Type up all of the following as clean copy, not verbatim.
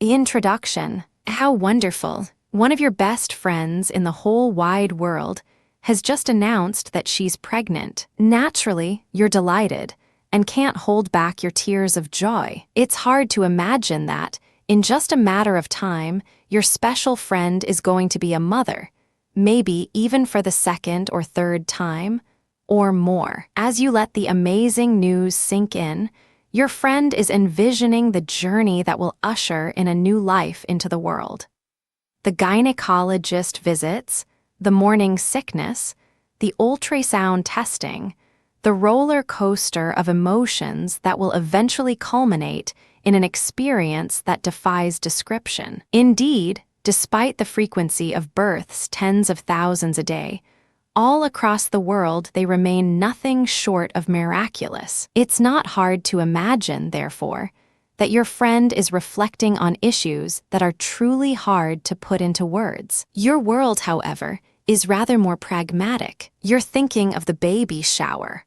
Introduction. How wonderful. One of your best friends in the whole wide world has just announced that she's pregnant. Naturally, you're delighted and can't hold back your tears of joy. It's hard to imagine that, in just a matter of time, your special friend is going to be a mother, maybe even for the second or third time, or more. As you let the amazing news sink in, your friend is envisioning the journey that will usher in a new life into the world. The gynecologist visits, the morning sickness, the ultrasound testing, the roller coaster of emotions that will eventually culminate in an experience that defies description. Indeed, despite the frequency of births tens of thousands a day, all across the world they remain nothing short of miraculous. It's not hard to imagine, therefore, that your friend is reflecting on issues that are truly hard to put into words. Your world, however, is rather more pragmatic. You're thinking of the baby shower.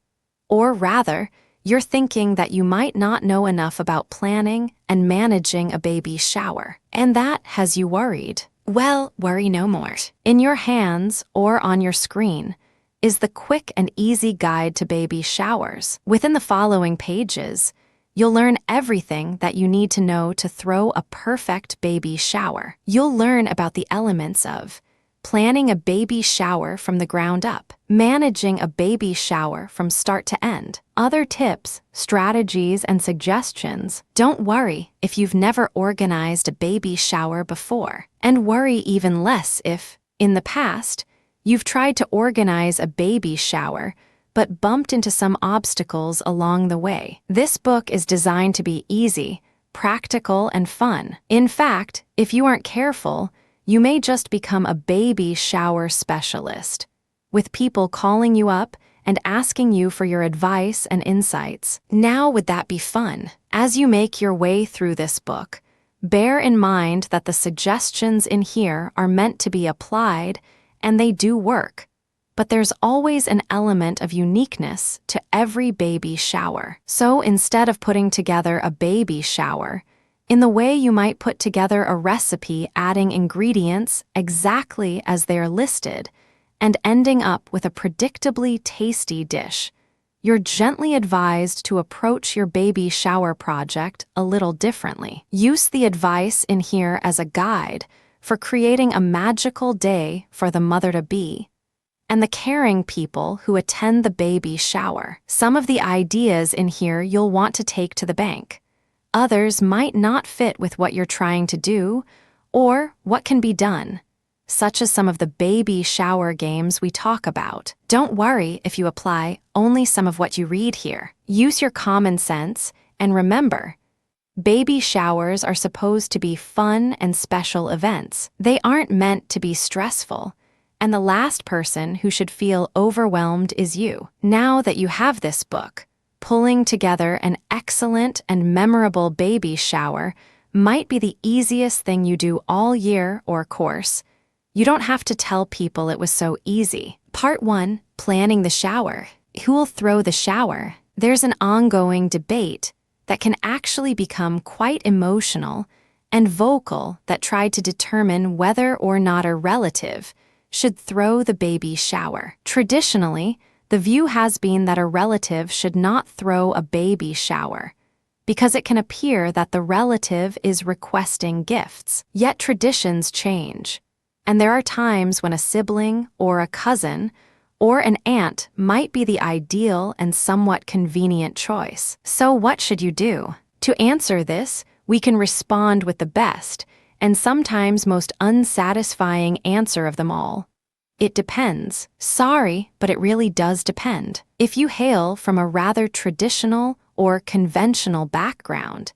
Or rather, you're thinking that you might not know enough about planning and managing a baby shower. And that has you worried. Well, worry no more. In your hands or on your screen is the quick and easy guide to baby showers. Within the following pages, you'll learn everything that you need to know to throw a perfect baby shower. You'll learn about the elements of planning a baby shower from the ground up, managing a baby shower from start to end, other tips, strategies, and suggestions. Don't worry if you've never organized a baby shower before, and worry even less if, in the past, you've tried to organize a baby shower but bumped into some obstacles along the way. This book is designed to be easy, practical, and fun. In fact, if you aren't careful, you may just become a baby shower specialist, with people calling you up and asking you for your advice and insights. Now, would that be fun? As you make your way through this book, bear in mind that the suggestions in here are meant to be applied, and they do work. But there's always an element of uniqueness to every baby shower. So instead of putting together a baby shower, in the way you might put together a recipe adding ingredients exactly as they are listed and ending up with a predictably tasty dish, you're gently advised to approach your baby shower project a little differently. Use the advice in here as a guide for creating a magical day for the mother-to-be and the caring people who attend the baby shower. Some of the ideas in here you'll want to take to the bank. Others might not fit with what you're trying to do or what can be done, such as some of the baby shower games we talk about. Don't worry if you apply only some of what you read here. Use your common sense and remember, baby showers are supposed to be fun and special events. They aren't meant to be stressful, and the last person who should feel overwhelmed is you. Now that you have this book, pulling together an excellent and memorable baby shower might be the easiest thing you do all year or course. You don't have to tell people it was so easy. Part 1, planning the shower. Who will throw the shower? There's an ongoing debate that can actually become quite emotional and vocal that tried to determine whether or not a relative should throw the baby shower. Traditionally, the view has been that a relative should not throw a baby shower because it can appear that the relative is requesting gifts. Yet traditions change, and there are times when a sibling or a cousin or an aunt might be the ideal and somewhat convenient choice. So what should you do? To answer this, we can respond with the best and sometimes most unsatisfying answer of them all. It depends. Sorry, but it really does depend. If you hail from a rather traditional or conventional background,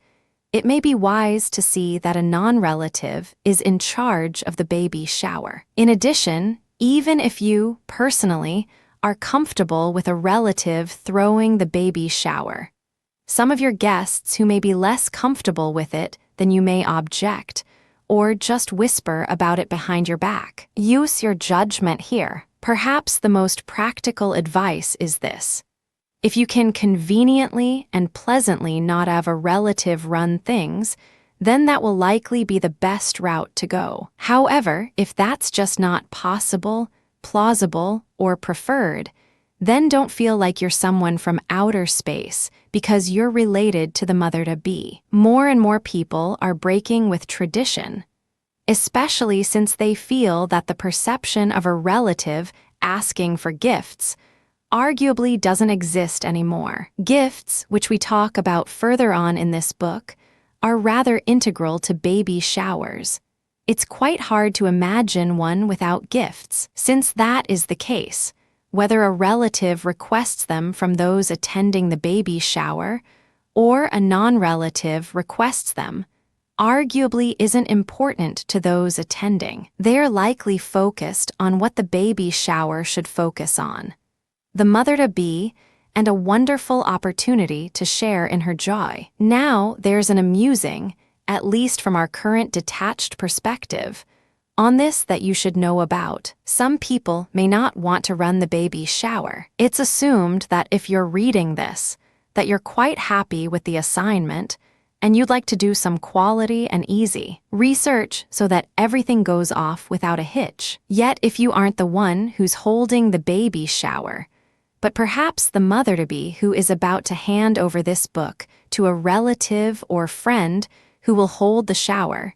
it may be wise to see that a non-relative is in charge of the baby shower. In addition, even if you, personally, are comfortable with a relative throwing the baby shower, some of your guests who may be less comfortable with it than you may object, or just whisper about it behind your back. Use your judgment here. Perhaps the most practical advice is this. If you can conveniently and pleasantly not have a relative run things, then that will likely be the best route to go. However, if that's just not possible, plausible, or preferred, then don't feel like you're someone from outer space because you're related to the mother-to-be. More and more people are breaking with tradition, especially since they feel that the perception of a relative asking for gifts arguably doesn't exist anymore. Gifts, which we talk about further on in this book, are rather integral to baby showers. It's quite hard to imagine one without gifts. Since that is the case, whether a relative requests them from those attending the baby shower or a non-relative requests them, arguably isn't important to those attending. They're likely focused on what the baby shower should focus on: the mother-to-be and a wonderful opportunity to share in her joy. Now there's an amusing, at least from our current detached perspective, on this that you should know about. Some people may not want to run the baby shower. It's assumed that if you're reading this, that you're quite happy with the assignment and you'd like to do some quality and easy research so that everything goes off without a hitch. Yet if you aren't the one who's holding the baby shower, but perhaps the mother-to-be who is about to hand over this book to a relative or friend who will hold the shower,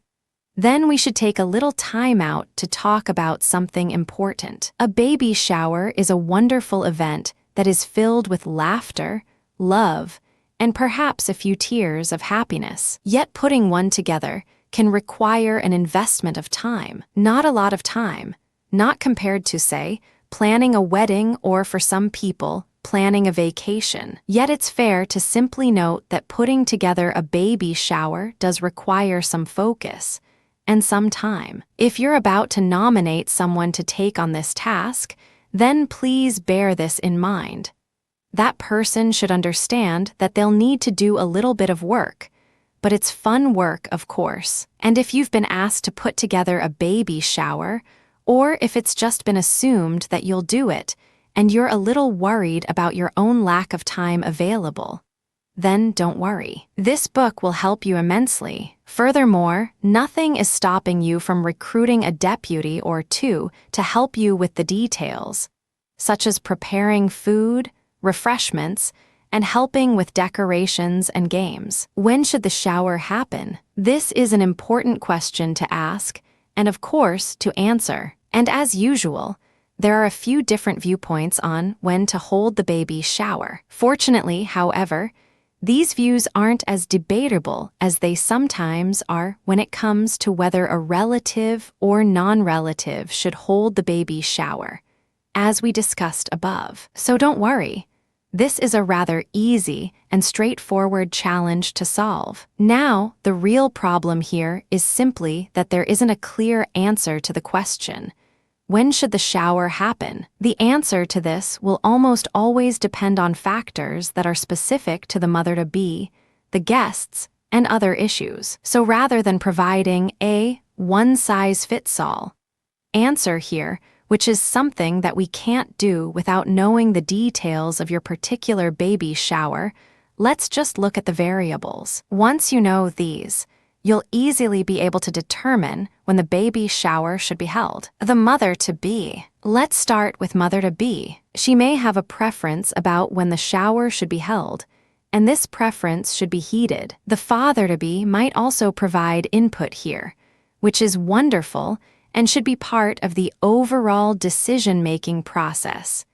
then we should take a little time out to talk about something important. A baby shower is a wonderful event that is filled with laughter, love, and perhaps a few tears of happiness. Yet putting one together can require an investment of time. Not a lot of time, not compared to, say, planning a wedding or, for some people, planning a vacation. Yet it's fair to simply note that putting together a baby shower does require some focus and some time. If you're about to nominate someone to take on this task, then please bear this in mind. That person should understand that they'll need to do a little bit of work, but it's fun work, of course. And if you've been asked to put together a baby shower, or if it's just been assumed that you'll do it, and you're a little worried about your own lack of time available, then don't worry. This book will help you immensely. Furthermore, nothing is stopping you from recruiting a deputy or two to help you with the details, such as preparing food, refreshments, and helping with decorations and games. When should the shower happen? This is an important question to ask, and of course, to answer. And as usual, there are a few different viewpoints on when to hold the baby shower. Fortunately, however, these views aren't as debatable as they sometimes are when it comes to whether a relative or non-relative should hold the baby shower, as we discussed above. So don't worry. This is a rather easy and straightforward challenge to solve. Now, the real problem here is simply that there isn't a clear answer to the question: when should the shower happen? The answer to this will almost always depend on factors that are specific to the mother-to-be, the guests, and other issues. So rather than providing a one-size-fits-all answer here, which is something that we can't do without knowing the details of your particular baby shower, let's just look at the variables. Once you know these, you'll easily be able to determine when the baby shower should be held. The mother-to-be. Let's start with mother-to-be. She may have a preference about when the shower should be held, and this preference should be heeded. The father-to-be might also provide input here, which is wonderful and should be part of the overall decision-making process.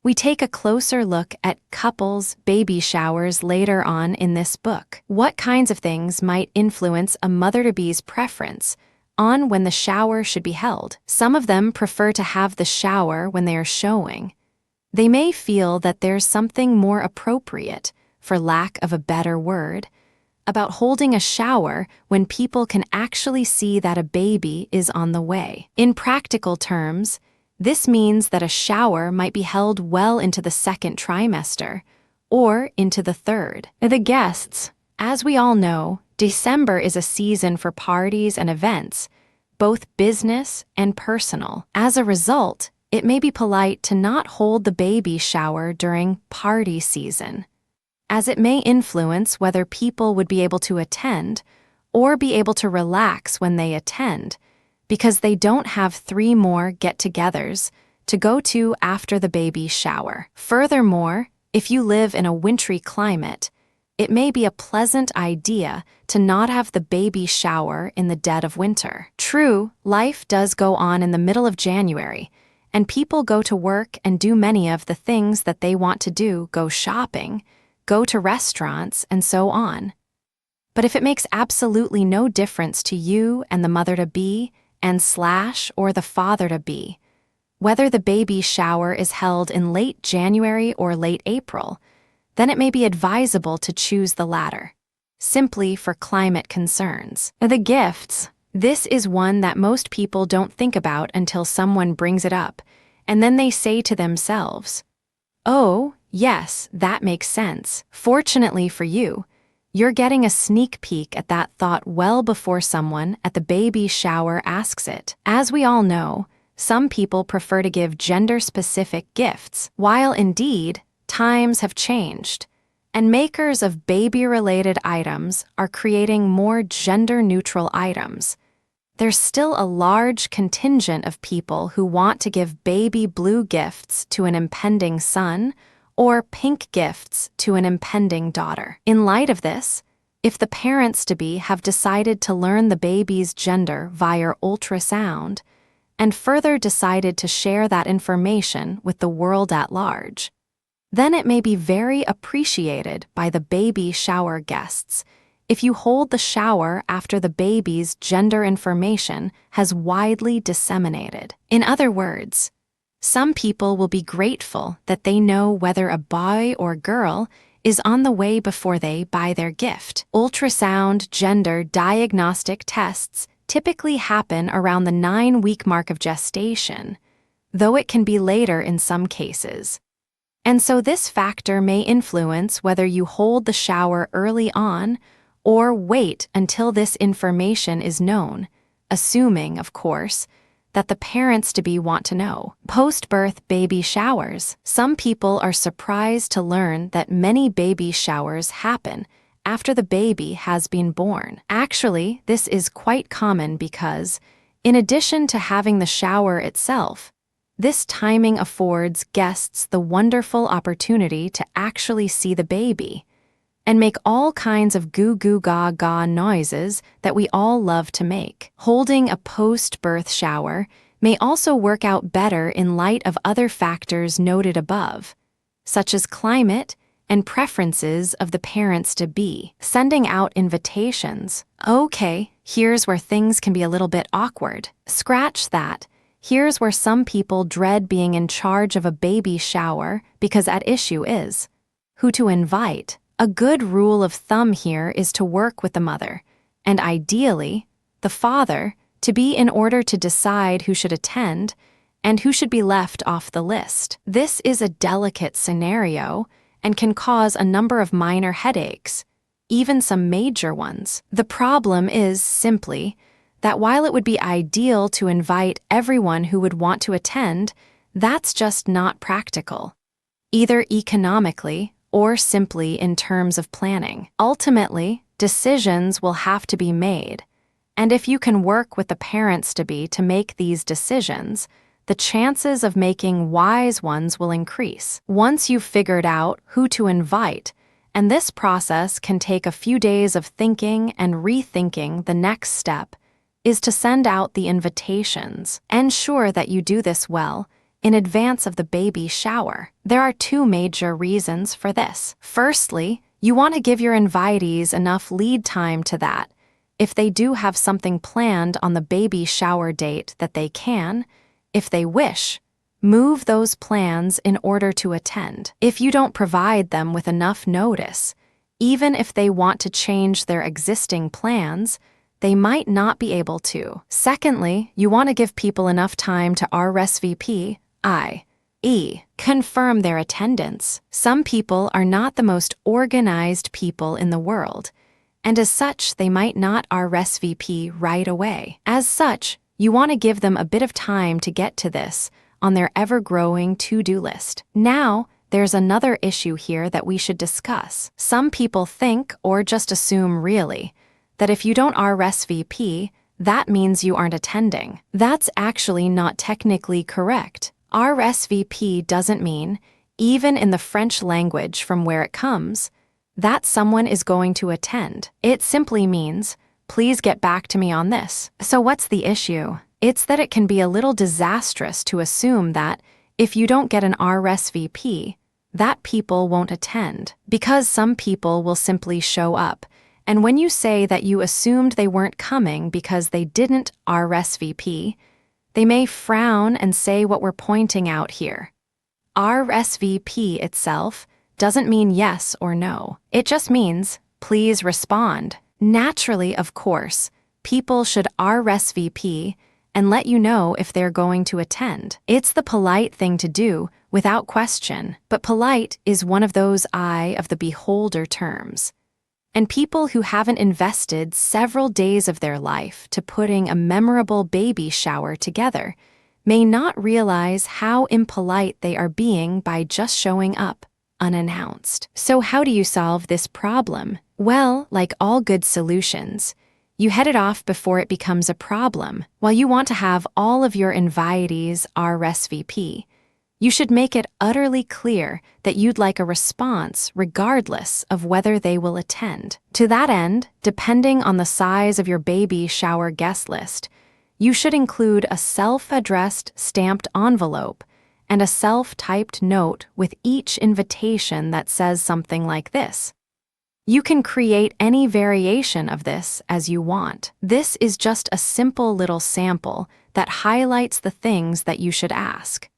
We take a closer look at couples' baby showers later on in this book. What kinds of things might influence a mother-to-be's preference on when the shower should be held? Some of them prefer to have the shower when they are showing. They may feel that there's something more appropriate, for lack of a better word, about holding a shower when people can actually see that a baby is on the way. In practical terms, this means that a shower might be held well into the second trimester, or into the third. The guests. As we all know, December is a season for parties and events, both business and personal. As a result, it may be polite to not hold the baby shower during party season, as it may influence whether people would be able to attend or be able to relax when they attend, because they don't have 3 more get-togethers to go to after the baby shower. Furthermore, if you live in a wintry climate, it may be a pleasant idea to not have the baby shower in the dead of winter. True, life does go on in the middle of January, and people go to work and do many of the things that they want to do, go shopping, go to restaurants, and so on. But if it makes absolutely no difference to you and the mother-to-be or the father-to-be, whether the baby shower is held in late January or late April, then it may be advisable to choose the latter, simply for climate concerns. The gifts. This is one that most people don't think about until someone brings it up, and then they say to themselves, "Oh, yes, that makes sense." Fortunately for you, you're getting a sneak peek at that thought well before someone at the baby shower asks it. As we all know, some people prefer to give gender-specific gifts, while indeed, times have changed, and makers of baby-related items are creating more gender-neutral items. There's still a large contingent of people who want to give baby blue gifts to an impending son or pink gifts to an impending daughter. In light of this, if the parents-to-be have decided to learn the baby's gender via ultrasound and further decided to share that information with the world at large, then it may be very appreciated by the baby shower guests if you hold the shower after the baby's gender information has widely disseminated. In other words, some people will be grateful that they know whether a boy or girl is on the way before they buy their gift. Ultrasound gender diagnostic tests typically happen around the 9-week mark of gestation, though it can be later in some cases. And so this factor may influence whether you hold the shower early on or wait until this information is known, assuming, of course, that the parents-to-be want to know. Post-birth baby showers. Some people are surprised to learn that many baby showers happen after the baby has been born. Actually, this is quite common because, in addition to having the shower itself, this timing affords guests the wonderful opportunity to actually see the baby and make all kinds of goo-goo-gaga noises that we all love to make. Holding a post-birth shower may also work out better in light of other factors noted above, such as climate and preferences of the parents-to-be. Sending out invitations. Okay, here's where things can be a little bit awkward. Scratch that. Here's where some people dread being in charge of a baby shower because at issue is who to invite. A good rule of thumb here is to work with the mother, and ideally, the father, to be in order to decide who should attend and who should be left off the list. This is a delicate scenario and can cause a number of minor headaches, even some major ones. The problem is simply that while it would be ideal to invite everyone who would want to attend, that's just not practical, either economically or simply in terms of planning. Ultimately, decisions will have to be made, and if you can work with the parents-to-be to make these decisions, the chances of making wise ones will increase. Once you've figured out who to invite, and this process can take a few days of thinking and rethinking, the next step is to send out the invitations. Ensure that you do this well in advance of the baby shower. There are 2 major reasons for this. Firstly, you want to give your invitees enough lead time to that, if they do have something planned on the baby shower date, that they can, if they wish, move those plans in order to attend. If you don't provide them with enough notice, even if they want to change their existing plans, they might not be able to. Secondly, you want to give people enough time to RSVP, i.e., confirm their attendance. Some people are not the most organized people in the world, and as such, they might not RSVP right away. As such, you want to give them a bit of time to get to this on their ever-growing to-do list. Now, there's another issue here that we should discuss. Some people think, or just assume really, that if you don't RSVP, that means you aren't attending. That's actually not technically correct. RSVP doesn't mean, even in the French language from where it comes, that someone is going to attend. It simply means, please get back to me on this. So what's the issue? It's that it can be a little disastrous to assume that if you don't get an RSVP, that people won't attend, because some people will simply show up. And when you say that you assumed they weren't coming because they didn't RSVP, they may frown and say what we're pointing out here. RSVP itself doesn't mean yes or no. It just means, please respond. Naturally, of course, people should RSVP and let you know if they're going to attend. It's the polite thing to do, without question, but polite is one of those eye of the beholder terms. And people who haven't invested several days of their life to putting a memorable baby shower together may not realize how impolite they are being by just showing up unannounced. So how do you solve this problem? Well, like all good solutions, you head it off before it becomes a problem. While you want to have all of your invitees RSVP, you should make it utterly clear that you'd like a response regardless of whether they will attend. To that end, depending on the size of your baby shower guest list, you should include a self-addressed stamped envelope and a self-typed note with each invitation that says something like this. You can create any variation of this as you want. This is just a simple little sample that highlights the things that you should ask,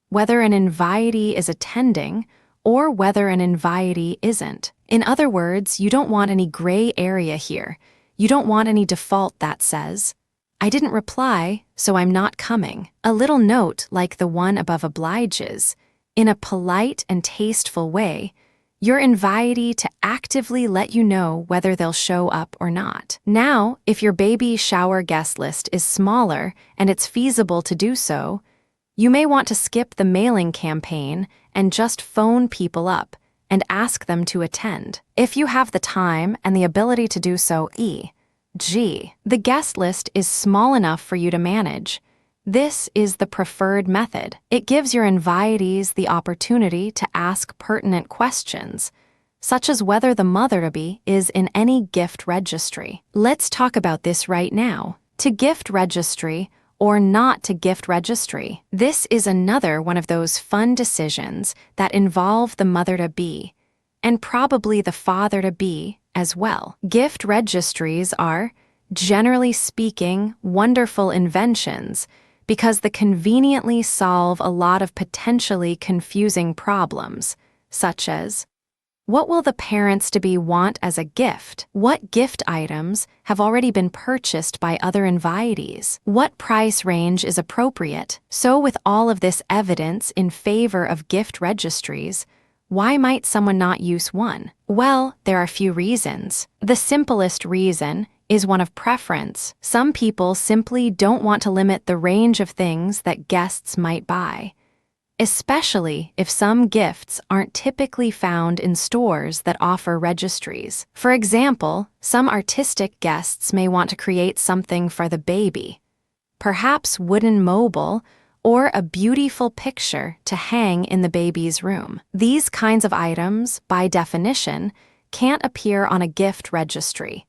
whether an invitee is attending or whether an invitee isn't. In other words, you don't want any gray area here. You don't want any default that says, I didn't reply, so I'm not coming. A little note like the one above obliges, in a polite and tasteful way, your invitee to actively let you know whether they'll show up or not. Now, if your baby shower guest list is smaller and it's feasible to do so, you may want to skip the mailing campaign and just phone people up and ask them to attend. If you have the time and the ability to do so, the guest list is small enough for you to manage. This is the preferred method. It gives your invitees the opportunity to ask pertinent questions, such as whether the mother-to-be is in any gift registry. Let's talk about this right now. To gift registry or not to gift registry. This is another one of those fun decisions that involve the mother-to-be, and probably the father-to-be as well. Gift registries are, generally speaking, wonderful inventions because they conveniently solve a lot of potentially confusing problems, such as, what will the parents-to-be want as a gift? What gift items have already been purchased by other invitees? What price range is appropriate? So with all of this evidence in favor of gift registries, why might someone not use one? Well, there are a few reasons. The simplest reason is one of preference. Some people simply don't want to limit the range of things that guests might buy, especially if some gifts aren't typically found in stores that offer registries. For example, some artistic guests may want to create something for the baby, perhaps wooden mobile or a beautiful picture to hang in the baby's room. These kinds of items, by definition, can't appear on a gift registry,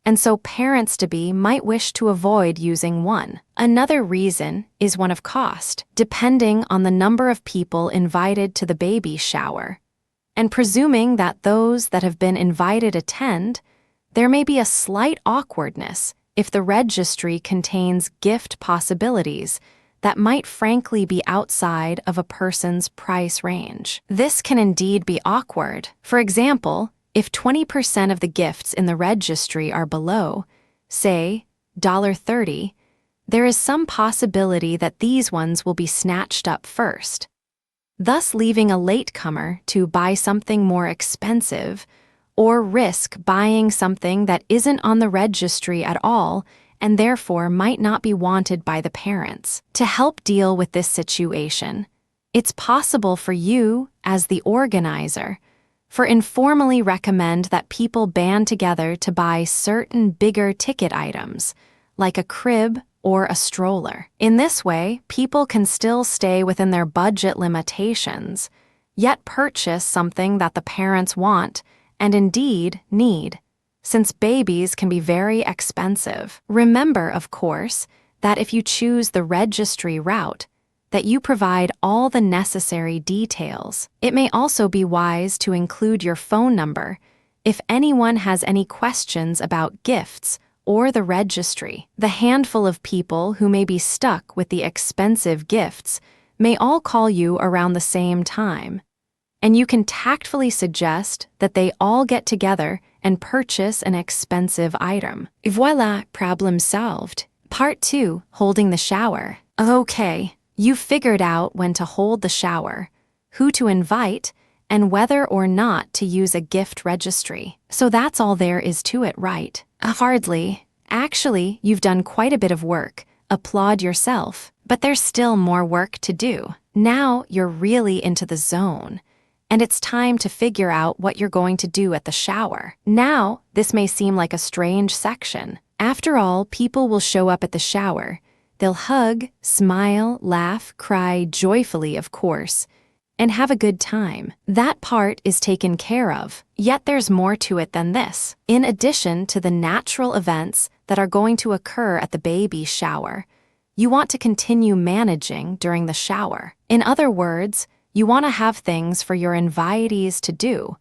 and so parents-to-be might wish to avoid using one. Another reason is one of cost, depending on the number of people invited to the baby shower. And presuming that those that have been invited attend, there may be a slight awkwardness if the registry contains gift possibilities that might frankly be outside of a person's price range. This can indeed be awkward. For example, if 20% of the gifts in the registry are below, say, $30, there is some possibility that these ones will be snatched up first, thus leaving a latecomer to buy something more expensive or risk buying something that isn't on the registry at all and therefore might not be wanted by the parents. To help deal with this situation, it's possible for you, as the organizer, for informally recommend that people band together to buy certain bigger ticket items, like a crib or a stroller. In this way, people can still stay within their budget limitations, yet purchase something that the parents want and indeed need, since babies can be very expensive. Remember, of course, that if you choose the registry route, that you provide all the necessary details. It may also be wise to include your phone number if anyone has any questions about gifts or the registry. The handful of people who may be stuck with the expensive gifts may all call you around the same time, and you can tactfully suggest that they all get together and purchase an expensive item. Voila, problem solved. Part 2, holding the shower. Okay, you've figured out when to hold the shower, who to invite, and whether or not to use a gift registry. So that's all there is to it, right? Hardly. Actually, you've done quite a bit of work. Applaud yourself. But there's still more work to do. Now you're really into the zone, and it's time to figure out what you're going to do at the shower. Now, this may seem like a strange section. After all, people will show up at the shower. They'll hug, smile, laugh, cry joyfully, of course, and have a good time. That part is taken care of. Yet there's more to it than this. In addition to the natural events that are going to occur at the baby shower, you want to continue managing during the shower. In other words, you want to have things for your invitees to do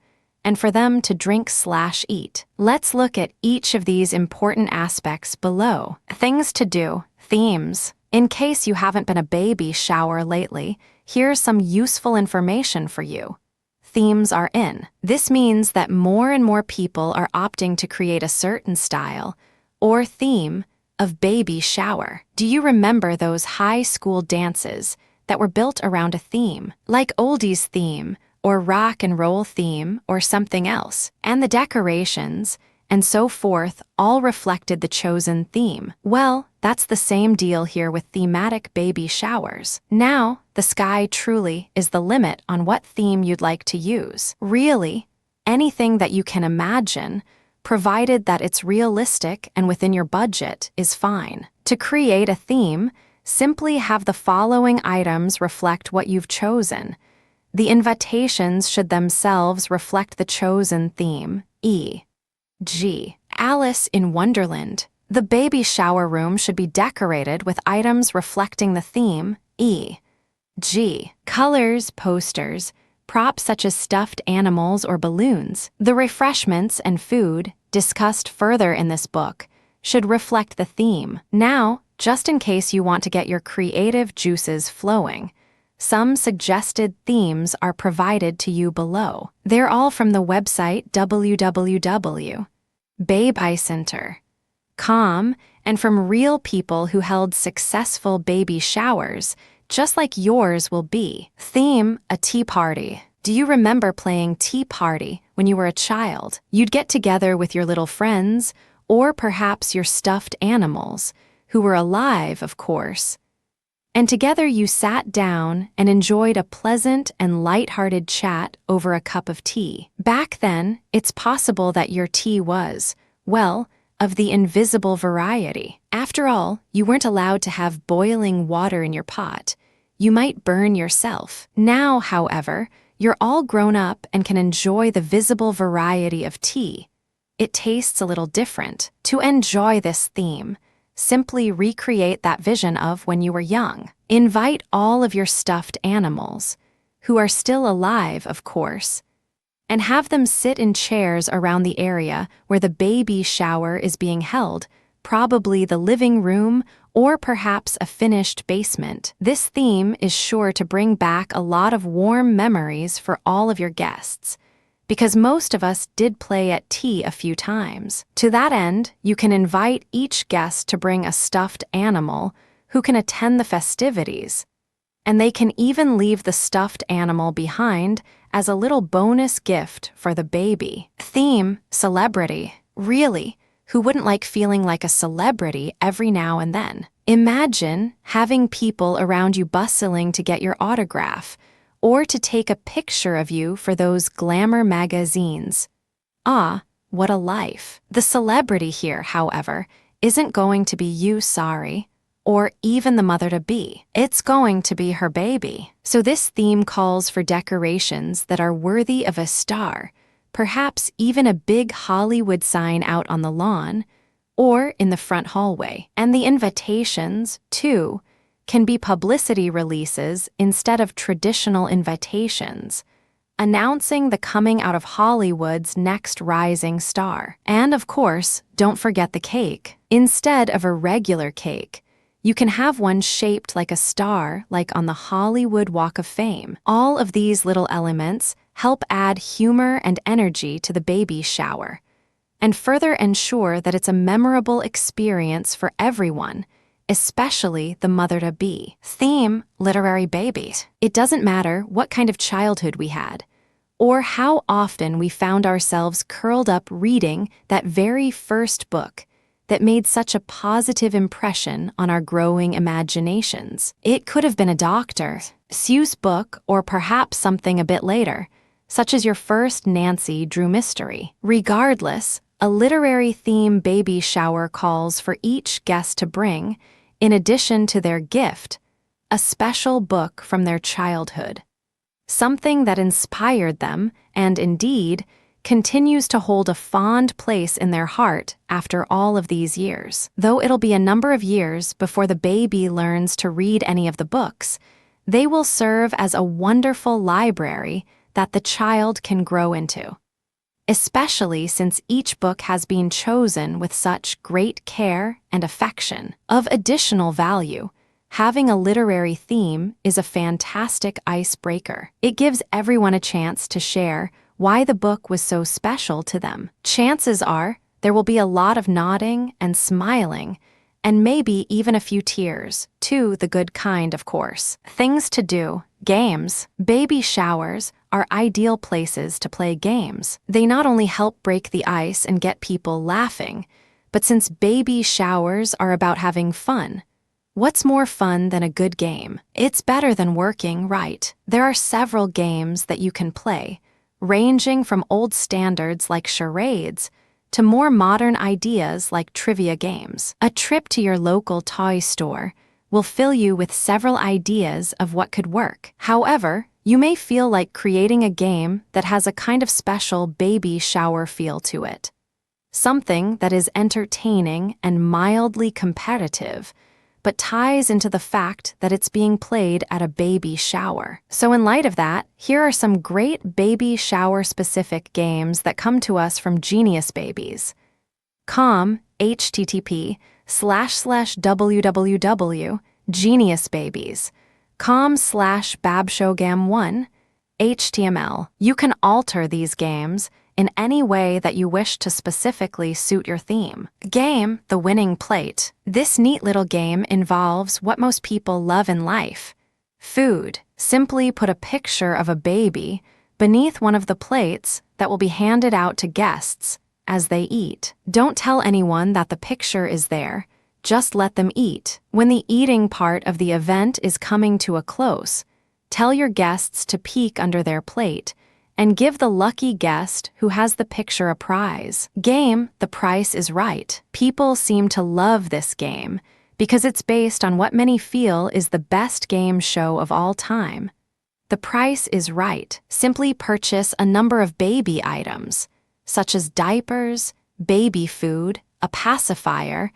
and for them to drink/eat. Let's look at each of these important aspects below. Things to do. Themes. In case you haven't been a baby shower lately, here's some useful information for you. Themes are in. This means that more and more people are opting to create a certain style or theme of baby shower. Do you remember those high school dances that were built around a theme, like oldies theme or rock and roll theme or something else? And the decorations and so forth all reflected the chosen theme. Well, that's the same deal here with thematic baby showers. Now, the sky truly is the limit on what theme you'd like to use. Really, anything that you can imagine, provided that it's realistic and within your budget, is fine. To create a theme, simply have the following items reflect what you've chosen. The invitations should themselves reflect the chosen theme, e.g. Alice in Wonderland. The baby shower room should be decorated with items reflecting the theme, e.g. colors, posters, props such as stuffed animals or balloons. The refreshments and food, discussed further in this book, should reflect the theme. Now, just in case you want to get your creative juices flowing, some suggested themes are provided to you below. They're all from the website www.babycenter.com and from real people who held successful baby showers, just like yours will be. Theme: a tea party. Do you remember playing tea party when you were a child? You'd get together with your little friends, or perhaps your stuffed animals, who were alive, of course, and together you sat down and enjoyed a pleasant and light-hearted chat over a cup of tea. Back then, it's possible that your tea was, well, of the invisible variety. After all, you weren't allowed to have boiling water in your pot. You might burn yourself. Now, however, you're all grown up and can enjoy the visible variety of tea. It tastes a little different. To enjoy this theme, simply recreate that vision of when you were young. Invite all of your stuffed animals, who are still alive, of course, and have them sit in chairs around the area where the baby shower is being held, probably the living room or perhaps a finished basement. This theme is sure to bring back a lot of warm memories for all of your guests, because most of us did play at tea a few times. To that end, you can invite each guest to bring a stuffed animal who can attend the festivities, and they can even leave the stuffed animal behind as a little bonus gift for the baby. Theme: celebrity. Really, who wouldn't like feeling like a celebrity every now and then? Imagine having people around you bustling to get your autograph, or to take a picture of you for those glamour magazines. Ah, what a life. The celebrity here, however, isn't going to be you, sorry, or even the mother-to-be. It's going to be her baby. So this theme calls for decorations that are worthy of a star, perhaps even a big Hollywood sign out on the lawn or in the front hallway. And the invitations, too, can be publicity releases instead of traditional invitations, announcing the coming out of Hollywood's next rising star. And of course, don't forget the cake. Instead of a regular cake, you can have one shaped like a star, like on the Hollywood Walk of Fame. All of these little elements help add humor and energy to the baby shower, and further ensure that it's a memorable experience for everyone, especially the mother-to-be. Theme: literary babies. It doesn't matter what kind of childhood we had, or how often we found ourselves curled up reading that very first book that made such a positive impression on our growing imaginations. It could have been a Dr. Seuss book, or perhaps something a bit later, such as your first Nancy Drew mystery. Regardless, a literary theme baby shower calls for each guest to bring, in addition to their gift, a special book from their childhood, something that inspired them and, indeed, continues to hold a fond place in their heart after all of these years. Though it'll be a number of years before the baby learns to read any of the books, they will serve as a wonderful library that the child can grow into. Especially since each book has been chosen with such great care and affection. Of additional value, having a literary theme is a fantastic icebreaker. It gives everyone a chance to share why the book was so special to them. Chances are there will be a lot of nodding and smiling, and maybe even a few tears, too, the good kind, of course. Things to do: games. Baby showers are ideal places to play games. They not only help break the ice and get people laughing, but since baby showers are about having fun, what's more fun than a good game? It's better than working, right? There are several games that you can play, ranging from old standards like charades to more modern ideas like trivia games. A trip to your local toy store will fill you with several ideas of what could work. However, you may feel like creating a game that has a kind of special baby shower feel to it, something that is entertaining and mildly competitive, but ties into the fact that it's being played at a baby shower. So in light of that, here are some great baby shower-specific games that come to us from Genius Babies. http://www.geniusbabies.com/babshowgam1 HTML. You can alter these games in any way that you wish to specifically suit your theme. Game: the winning plate. This neat little game involves what most people love in life: food. Simply put a picture of a baby beneath one of the plates that will be handed out to guests as they eat. Don't tell anyone that the picture is there. Just let them eat. When the eating part of the event is coming to a close, tell your guests to peek under their plate and give the lucky guest who has the picture a prize. Game: the price is right. People seem to love this game because it's based on what many feel is the best game show of all time. The price is right. Simply purchase a number of baby items, such as diapers, baby food, a pacifier,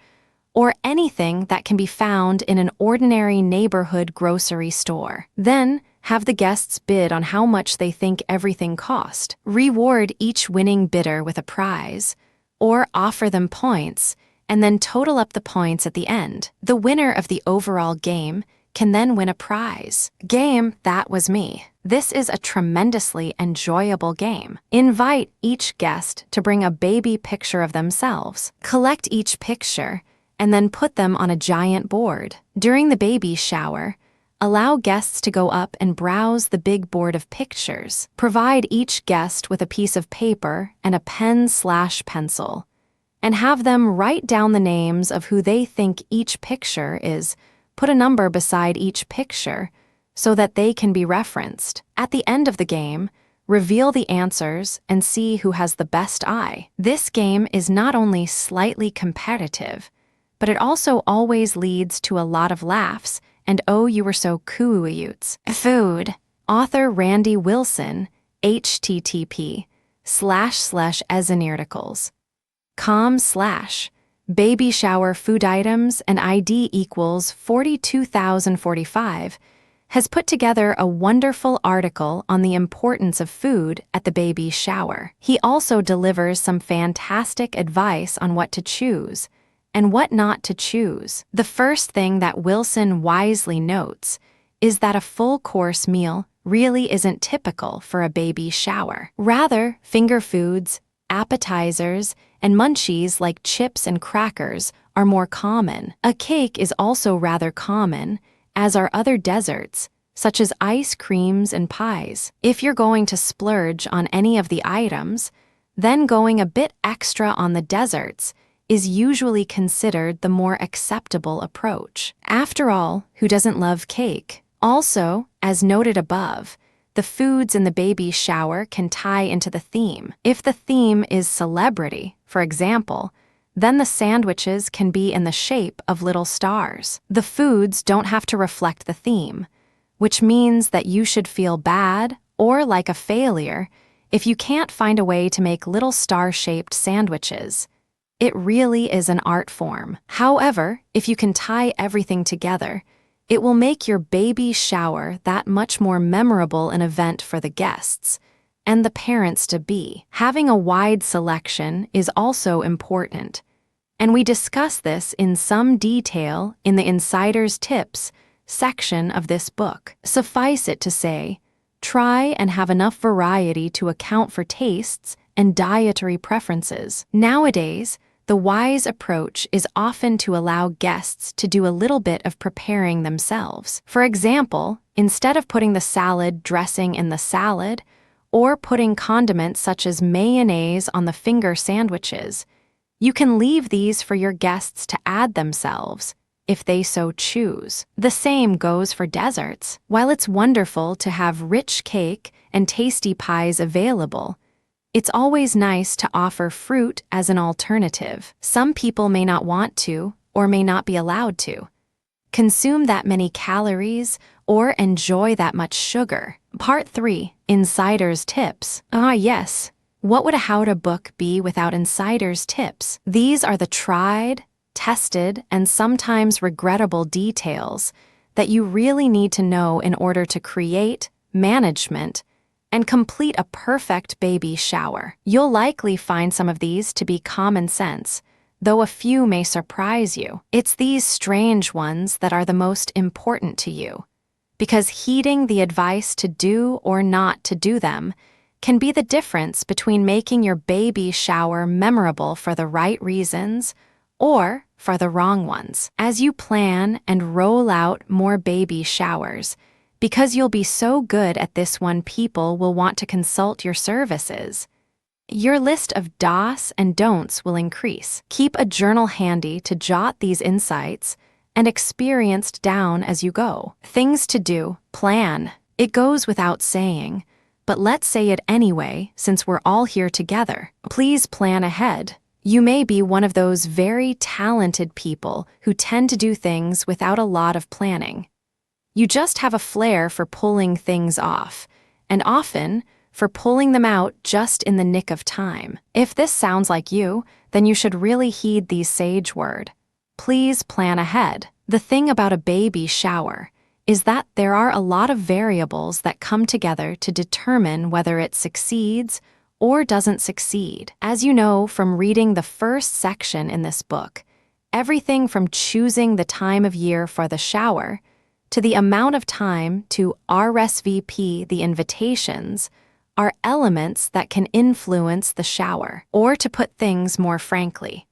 or anything that can be found in an ordinary neighborhood grocery store. Then, have the guests bid on how much they think everything cost. Reward each winning bidder with a prize, or offer them points, and then total up the points at the end. The winner of the overall game can then win a prize. Game: that was me. This is a tremendously enjoyable game. Invite each guest to bring a baby picture of themselves. Collect each picture, and then put them on a giant board. During the baby shower, allow guests to go up and browse the big board of pictures. Provide each guest with a piece of paper and a pen/pencil, and have them write down the names of who they think each picture is. Put a number beside each picture, so that they can be referenced. At the end of the game, reveal the answers and see who has the best eye. This game is not only slightly competitive, but it also always leads to a lot of laughs and "oh, you were so cute." Food. Author Randy Wilson, http://ezenarticles. Baby shower food items and ID equals 42,045 has put together a wonderful article on the importance of food at the baby shower. He also delivers some fantastic advice on what to choose and what not to choose. The first thing that Wilson wisely notes is that a full-course meal really isn't typical for a baby shower. Rather, finger foods, appetizers, and munchies like chips and crackers are more common. A cake is also rather common, as are other desserts, such as ice creams and pies. If you're going to splurge on any of the items, then going a bit extra on the desserts is usually considered the more acceptable approach. After all, who doesn't love cake? Also, as noted above, the foods in the baby shower can tie into the theme. If the theme is celebrity, for example, then the sandwiches can be in the shape of little stars. The foods don't have to reflect the theme, which means that you should feel bad or like a failure if you can't find a way to make little star-shaped sandwiches. It really is an art form. However, if you can tie everything together, it will make your baby shower that much more memorable an event for the guests and the parents-to-be. Having a wide selection is also important, and we discuss this in some detail in the Insider's Tips section of this book. Suffice it to say, try and have enough variety to account for tastes and dietary preferences. Nowadays, the wise approach is often to allow guests to do a little bit of preparing themselves. For example, instead of putting the salad dressing in the salad, or putting condiments such as mayonnaise on the finger sandwiches, you can leave these for your guests to add themselves, if they so choose. The same goes for desserts. While it's wonderful to have rich cake and tasty pies available, it's always nice to offer fruit as an alternative. Some people may not want to, or may not be allowed to, consume that many calories or enjoy that much sugar. Part 3. Insider's Tips. Yes. What would a how-to book be without Insider's Tips? These are the tried, tested, and sometimes regrettable details that you really need to know in order to create, management, and complete a perfect baby shower. You'll likely find some of these to be common sense, though a few may surprise you. It's these strange ones that are the most important to you, because heeding the advice to do or not to do them can be the difference between making your baby shower memorable for the right reasons or for the wrong ones. As you plan and roll out more baby showers, because you'll be so good at this one, people will want to consult your services. Your list of do's and don'ts will increase. Keep a journal handy to jot these insights and experienced down as you go. Things to do. Plan. It goes without saying, but let's say it anyway since we're all here together. Please plan ahead. You may be one of those very talented people who tend to do things without a lot of planning. You just have a flair for pulling things off, and often for pulling them out just in the nick of time. If this sounds like you, then you should really heed these sage words. Please plan ahead. The thing about a baby shower is that there are a lot of variables that come together to determine whether it succeeds or doesn't succeed. As you know from reading the first section in this book, everything from choosing the time of year for the shower to the amount of time to RSVP the invitations are elements that can influence the shower. Or to put things more frankly,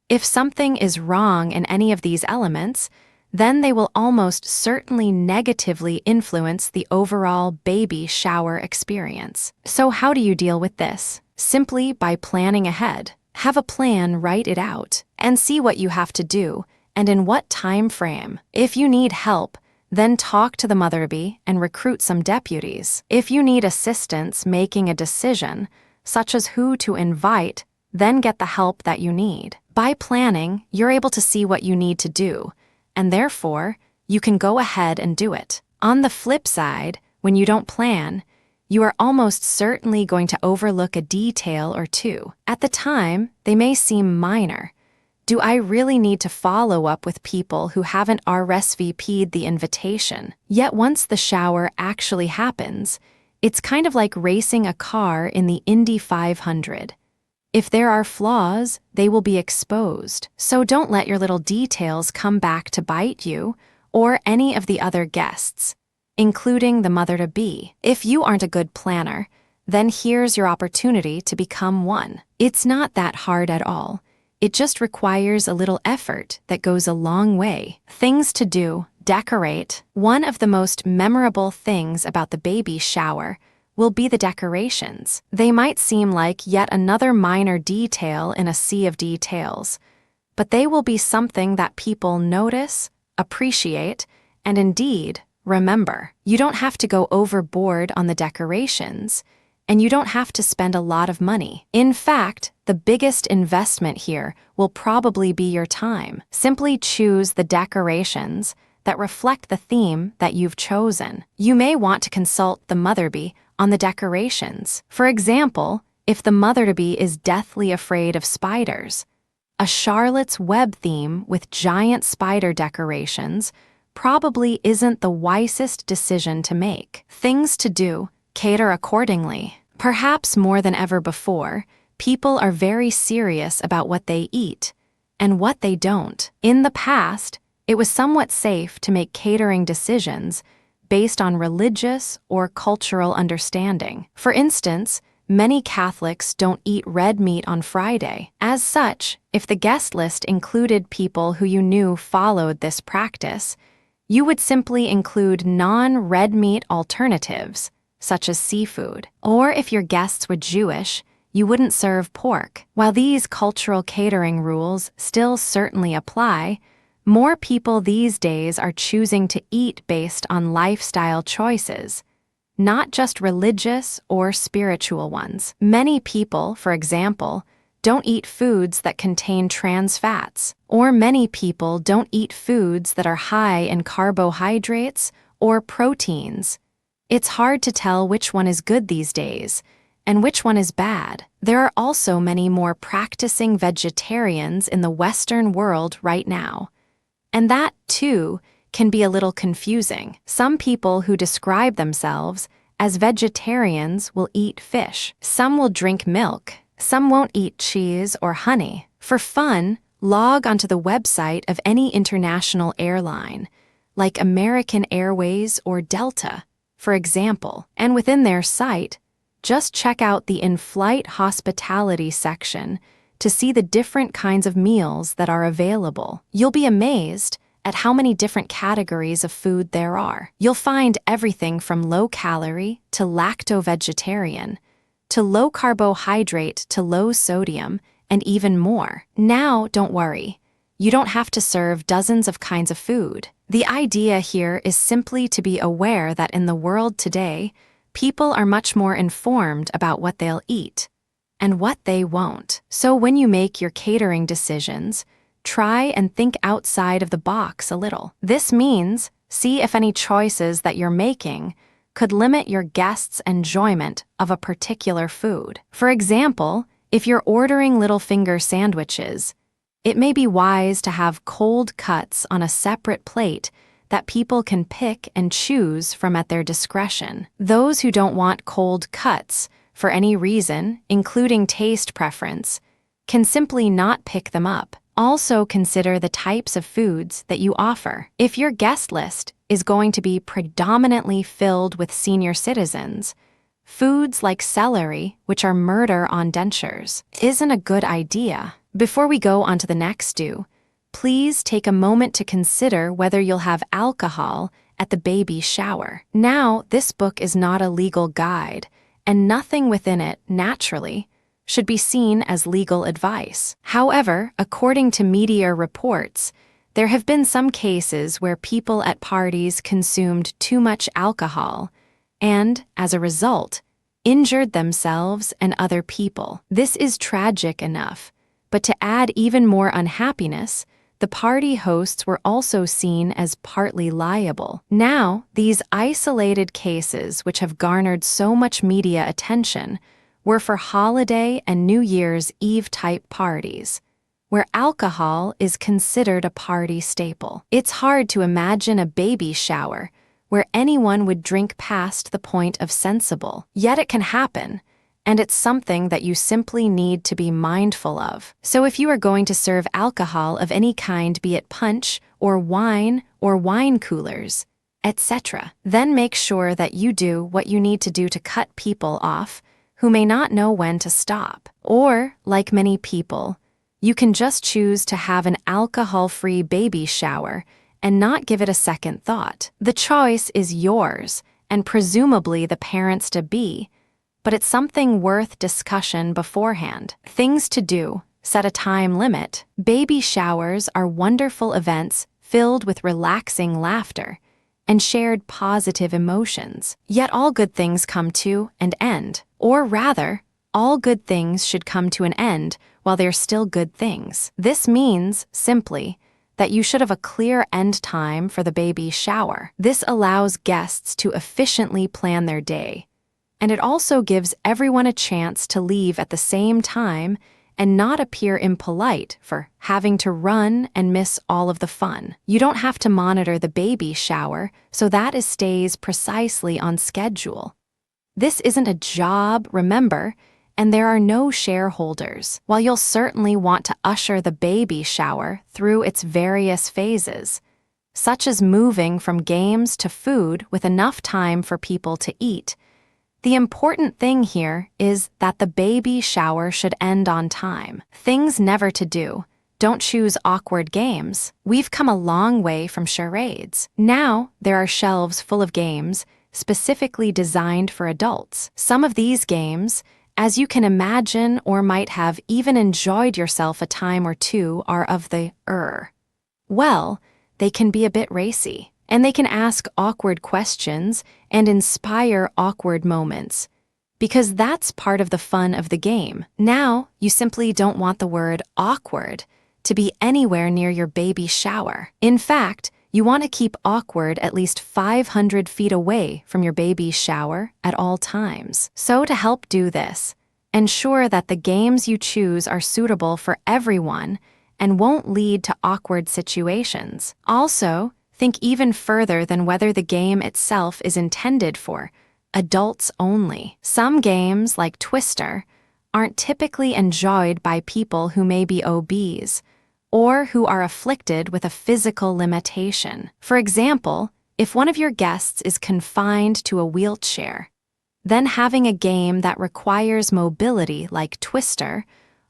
if something is wrong in any of these elements, then they will almost certainly negatively influence the overall baby shower experience. So how do you deal with this? Simply by planning ahead. Have a plan, write it out, and see what you have to do and in what time frame. If you need help, Then talk to the mother-to-be and recruit some deputies. If you need assistance making a decision, such as who to invite, then get the help that you need. By planning, you're able to see what you need to do, and therefore, you can go ahead and do it. On the flip side, when you don't plan, you are almost certainly going to overlook a detail or two. At the time, they may seem minor. Do I really need to follow up with people who haven't RSVP'd the invitation? Yet once the shower actually happens, it's kind of like racing a car in the Indy 500. If there are flaws, they will be exposed. So don't let your little details come back to bite you or any of the other guests, including the mother-to-be. If you aren't a good planner, then here's your opportunity to become one. It's not that hard at all. It just requires a little effort that goes a long way. Things to do: decorate. One of the most memorable things about the baby shower will be the decorations. They might seem like yet another minor detail in a sea of details, but they will be something that people notice, appreciate, and indeed remember. You don't have to go overboard on the decorations, and you don't have to spend a lot of money. In fact, the biggest investment here will probably be your time. Simply choose the decorations that reflect the theme that you've chosen. You may want to consult the mother-to-be on the decorations. For example, if the mother-to-be is deathly afraid of spiders, a Charlotte's Web theme with giant spider decorations probably isn't the wisest decision to make. Things to do: cater accordingly. Perhaps more than ever before, people are very serious about what they eat and what they don't. In the past, it was somewhat safe to make catering decisions based on religious or cultural understanding. For instance, many Catholics don't eat red meat on Friday. As such, if the guest list included people who you knew followed this practice, you would simply include non-red meat alternatives, such as seafood. Or if your guests were Jewish, you wouldn't serve pork. While these cultural catering rules still certainly apply, more people these days are choosing to eat based on lifestyle choices, not just religious or spiritual ones. Many people, for example, don't eat foods that contain trans fats, or many people don't eat foods that are high in carbohydrates or proteins. It's hard to tell which one is good these days and which one is bad. There are also many more practicing vegetarians in the Western world right now, and that, too, can be a little confusing. Some people who describe themselves as vegetarians will eat fish. Some will drink milk. Some won't eat cheese or honey. For fun, log onto the website of any international airline, like American Airways or Delta, for example, and within their site, just check out the in-flight hospitality section to see the different kinds of meals that are available. You'll be amazed at how many different categories of food there are. You'll find everything from low-calorie to lacto-vegetarian, to low-carbohydrate to low-sodium, and even more. Now, don't worry. You don't have to serve dozens of kinds of food. The idea here is simply to be aware that in the world today, people are much more informed about what they'll eat and what they won't. So when you make your catering decisions, try and think outside of the box a little. This means see if any choices that you're making could limit your guests' enjoyment of a particular food. For example, if you're ordering little finger sandwiches, it may be wise to have cold cuts on a separate plate that people can pick and choose from at their discretion. Those who don't want cold cuts for any reason, including taste preference, can simply not pick them up. Also consider the types of foods that you offer. If your guest list is going to be predominantly filled with senior citizens, foods like celery, which are murder on dentures, isn't a good idea. Before we go on to the next do, please take a moment to consider whether you'll have alcohol at the baby shower. Now, this book is not a legal guide, and nothing within it, naturally, should be seen as legal advice. However, according to media reports, There have been some cases where people at parties consumed too much alcohol and, as a result, injured themselves and other people. This is tragic enough, but to add even more unhappiness, the party hosts were also seen as partly liable. Now, these isolated cases, which have garnered so much media attention, were for holiday and New Year's Eve-type parties, where alcohol is considered a party staple. It's hard to imagine a baby shower where anyone would drink past the point of sensible. Yet it can happen, and it's something that you simply need to be mindful of. So if you are going to serve alcohol of any kind, be it punch or wine coolers, etc., then make sure that you do what you need to do to cut people off who may not know when to stop. Or, like many people, you can just choose to have an alcohol-free baby shower and not give it a second thought. The choice is yours, and presumably the parents-to-be, but it's something worth discussion beforehand. Things to do: set a time limit. Baby showers are wonderful events filled with relaxing laughter and shared positive emotions. Yet all good things come to an end. Or rather, all good things should come to an end while they're still good things. This means, simply, that you should have a clear end time for the baby shower. This allows guests to efficiently plan their day, and it also gives everyone a chance to leave at the same time and not appear impolite for having to run and miss all of the fun. You don't have to monitor the baby shower, so that it stays precisely on schedule. This isn't a job, remember, and there are no shareholders. While you'll certainly want to usher the baby shower through its various phases, such as moving from games to food with enough time for people to eat, the important thing here is that the baby shower should end on time. Things never to do: don't choose awkward games. We've come a long way from charades. Now there are shelves full of games specifically designed for adults. Some of these games, as you can imagine or might have even enjoyed yourself a time or two, are of the well, they can be a bit racy, and they can ask awkward questions and inspire awkward moments, because that's part of the fun of the game. Now, you simply don't want the word awkward to be anywhere near your baby shower. In fact, you want to keep awkward at least 500 feet away from your baby shower at all times. So to help do this, ensure that the games you choose are suitable for everyone and won't lead to awkward situations. Also, think even further than whether the game itself is intended for adults only. Some games, like Twister, aren't typically enjoyed by people who may be obese or who are afflicted with a physical limitation. For example, if one of your guests is confined to a wheelchair, then having a game that requires mobility like Twister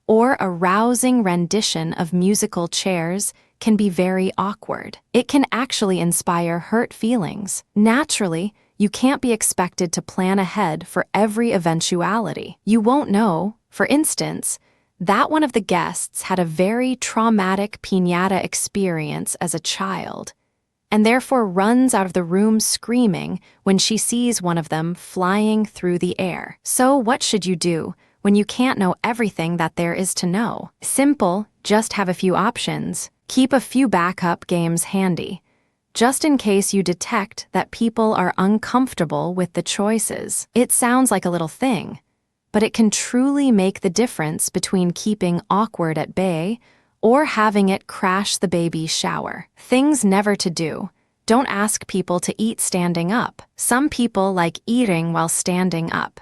or a rousing rendition of musical chairs can be very awkward. It can actually inspire hurt feelings. Naturally, you can't be expected to plan ahead for every eventuality. You won't know, for instance, that one of the guests had a very traumatic piñata experience as a child, and therefore runs out of the room screaming when she sees one of them flying through the air. So what should you do when you can't know everything that there is to know? Simple, just have a few options. Keep a few backup games handy, just in case you detect that people are uncomfortable with the choices. It sounds like a little thing, but it can truly make the difference between keeping awkward at bay or having it crash the baby shower. Things never to do: don't ask people to eat standing up. Some people like eating while standing up,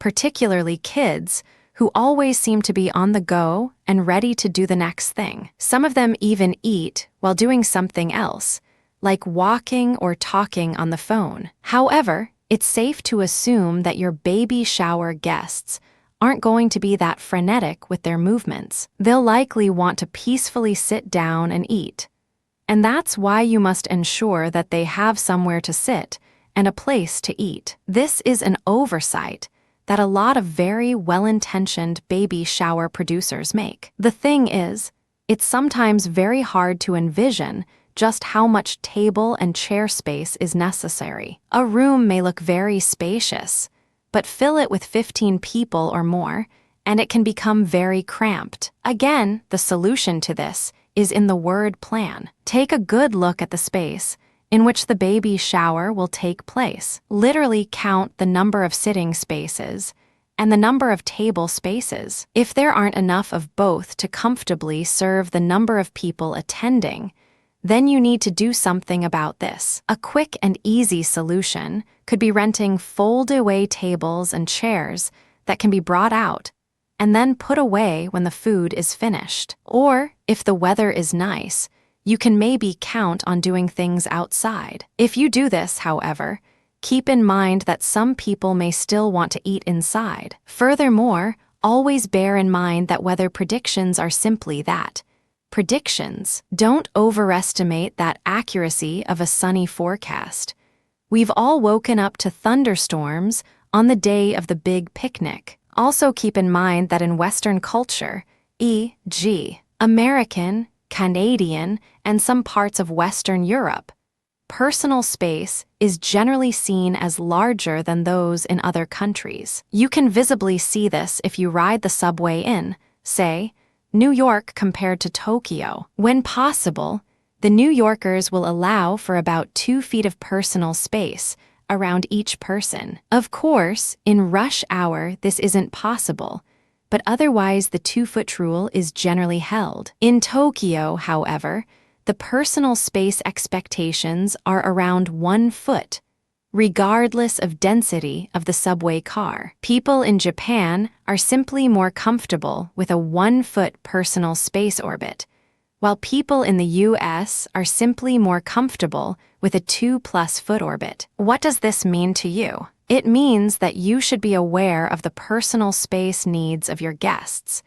particularly kids, who always seem to be on the go and ready to do the next thing. Some of them even eat while doing something else, like walking or talking on the phone. However, it's safe to assume that your baby shower guests aren't going to be that frenetic with their movements. They'll likely want to peacefully sit down and eat. And that's why you must ensure that they have somewhere to sit and a place to eat. This is an oversight that a lot of very well-intentioned baby shower producers make. The thing is, it's sometimes very hard to envision just how much table and chair space is necessary. A room may look very spacious, but fill it with 15 people or more, and it can become very cramped. Again, the solution to this is in the word plan. Take a good look at the space in which the baby shower will take place. Literally count the number of sitting spaces and the number of table spaces. If there aren't enough of both to comfortably serve the number of people attending, then you need to do something about this. A quick and easy solution could be renting fold-away tables and chairs that can be brought out and then put away when the food is finished. Or, if the weather is nice, you can maybe count on doing things outside. If you do this, however, keep in mind that some people may still want to eat inside. Furthermore, always bear in mind that weather predictions are simply that. Predictions. Don't overestimate that accuracy of a sunny forecast. We've all woken up to thunderstorms on the day of the big picnic. Also keep in mind that in Western culture, e.g., American, Canadian, and some parts of Western Europe, personal space is generally seen as larger than those in other countries. You can visibly see this if you ride the subway in, say, New York compared to Tokyo. When possible, the New Yorkers will allow for about 2 feet of personal space around each person. Of course, in rush hour, this isn't possible, but otherwise the 2-foot rule is generally held. In Tokyo, however, the personal space expectations are around 1 foot, regardless of density of the subway car. People in Japan are simply more comfortable with a 1-foot personal space orbit, while people in the US are simply more comfortable with a 2+ foot orbit. What does this mean to you? It means that you should be aware of the personal space needs of your guests,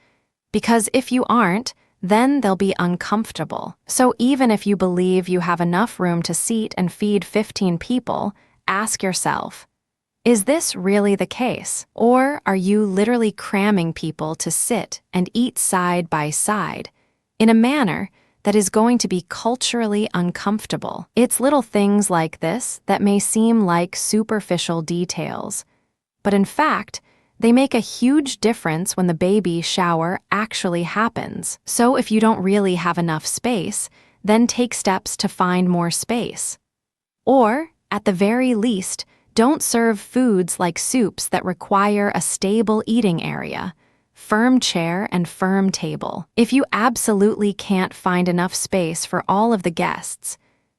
because if you aren't, then they'll be uncomfortable. So even if you believe you have enough room to seat and feed 15 people, ask yourself, is this really the case? Or are you literally cramming people to sit and eat side by side in a manner that is going to be culturally uncomfortable? It's little things like this that may seem like superficial details, but in fact, they make a huge difference when the baby shower actually happens. So if you don't really have enough space, then take steps to find more space. Or, at the very least, don't serve foods like soups that require a stable eating area, firm chair, and firm table. If you absolutely can't find enough space for all of the guests,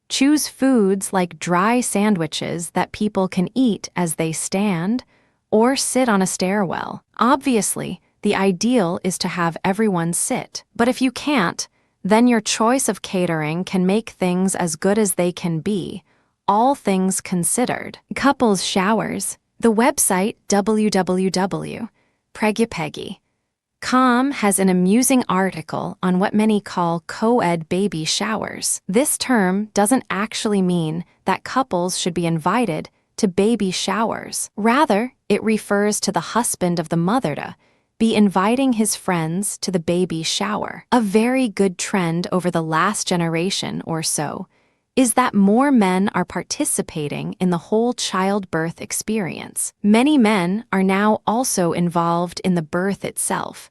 choose foods like dry sandwiches that people can eat as they stand or sit on a stairwell. Obviously, the ideal is to have everyone sit, but if you can't, then your choice of catering can make things as good as they can be, all things considered. Couples showers. The website www.preggupeggy.com has an amusing article on what many call co-ed baby showers. This term doesn't actually mean that couples should be invited to baby showers. Rather, it refers to the husband of the mother to be inviting his friends to the baby shower. A very good trend over the last generation or so is that more men are participating in the whole childbirth experience. Many men are now also involved in the birth itself,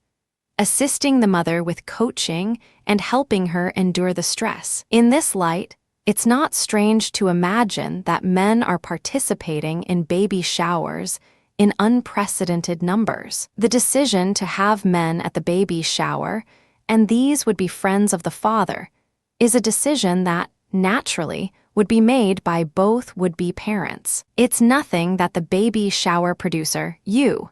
assisting the mother with coaching and helping her endure the stress. In this light, it's not strange to imagine that men are participating in baby showers in unprecedented numbers. The decision to have men at the baby shower, and these would be friends of the father, is a decision that, naturally, would be made by both would-be parents. It's nothing that the baby shower producer, you,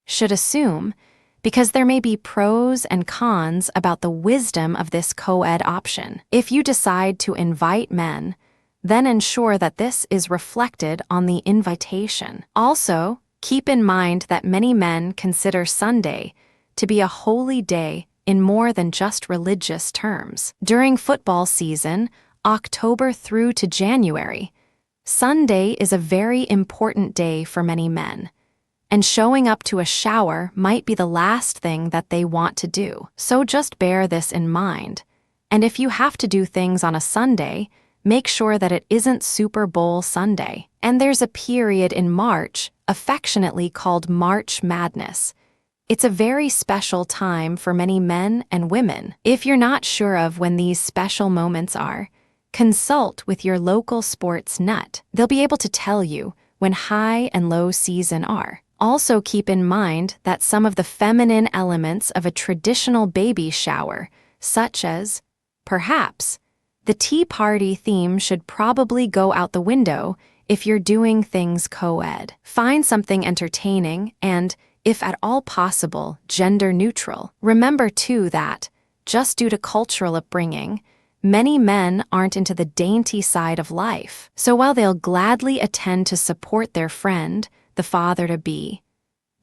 should assume, because there may be pros and cons about the wisdom of this co-ed option. If you decide to invite men, then ensure that this is reflected on the invitation. Also, keep in mind that many men consider Sunday to be a holy day in more than just religious terms. During football season, October through to January, Sunday is a very important day for many men. and showing up to a shower might be the last thing that they want to do. So just bear this in mind. And if you have to do things on a Sunday, make sure that it isn't Super Bowl Sunday. And there's a period in March, affectionately called March Madness. It's a very special time for many men and women. If you're not sure of when these special moments are, consult with your local sports nut. They'll be able to tell you when high and low season are. Also keep in mind that some of the feminine elements of a traditional baby shower, such as, perhaps, the tea party theme should probably go out the window if you're doing things co-ed. Find something entertaining and, if at all possible, gender neutral. Remember too that, just due to cultural upbringing, many men aren't into the dainty side of life. So while they'll gladly attend to support their friend, the father-to-be,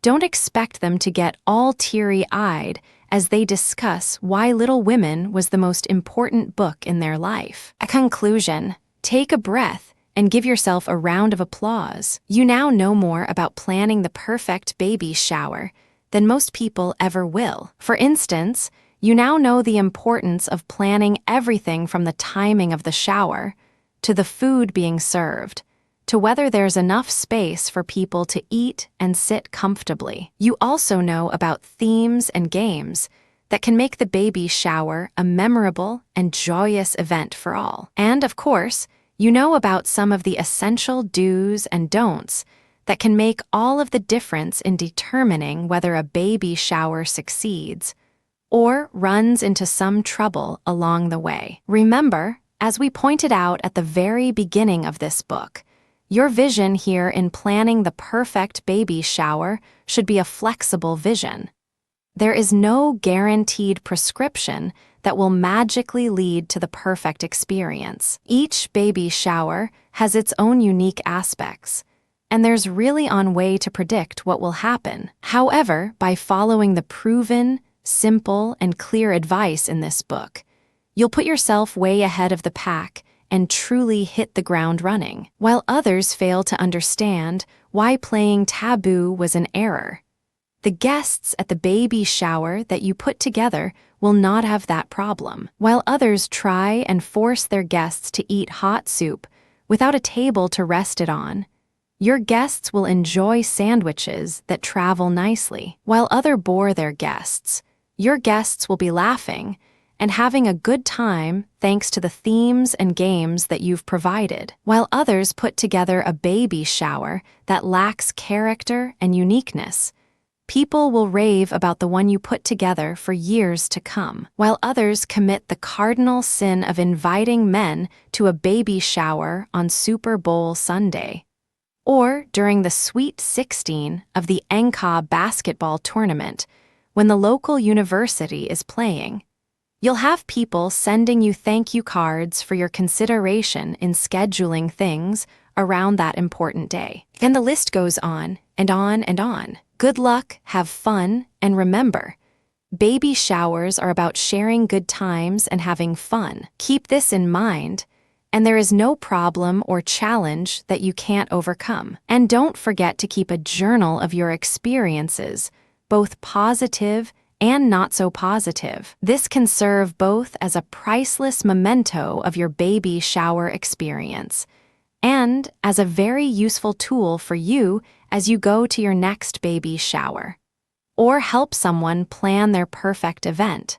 don't expect them to get all teary-eyed as they discuss why Little Women was the most important book in their life. A conclusion, take a breath and give yourself a round of applause. You now know more about planning the perfect baby shower than most people ever will. For instance, you now know the importance of planning everything from the timing of the shower, to the food being served, to whether there's enough space for people to eat and sit comfortably. You also know about themes and games that can make the baby shower a memorable and joyous event for all. And of course, you know about some of the essential do's and don'ts that can make all of the difference in determining whether a baby shower succeeds or runs into some trouble along the way. Remember, as we pointed out at the very beginning of this book, your vision here in planning the perfect baby shower should be a flexible vision. There is no guaranteed prescription that will magically lead to the perfect experience. Each baby shower has its own unique aspects, and there's really no way to predict what will happen. However, by following the proven, simple, and clear advice in this book, you'll put yourself way ahead of the pack and truly hit the ground running, while others fail to understand why playing taboo was an error. The guests at the baby shower that you put together will not have that problem. While others try and force their guests to eat hot soup without a table to rest it on, your guests will enjoy sandwiches that travel nicely. While others bore their guests, your guests will be laughing and having a good time thanks to the themes and games that you've provided. While others put together a baby shower that lacks character and uniqueness, people will rave about the one you put together for years to come. While others commit the cardinal sin of inviting men to a baby shower on Super Bowl Sunday, or during the Sweet 16 of the NCAA basketball tournament when the local university is playing, you'll have people sending you thank you cards for your consideration in scheduling things around that important day. And the list goes on and on and on. Good luck, have fun, and remember, baby showers are about sharing good times and having fun. Keep this in mind, and there is no problem or challenge that you can't overcome. And don't forget to keep a journal of your experiences, both positive and not so positive. This can serve both as a priceless memento of your baby shower experience and as a very useful tool for you as you go to your next baby shower, or help someone plan their perfect event.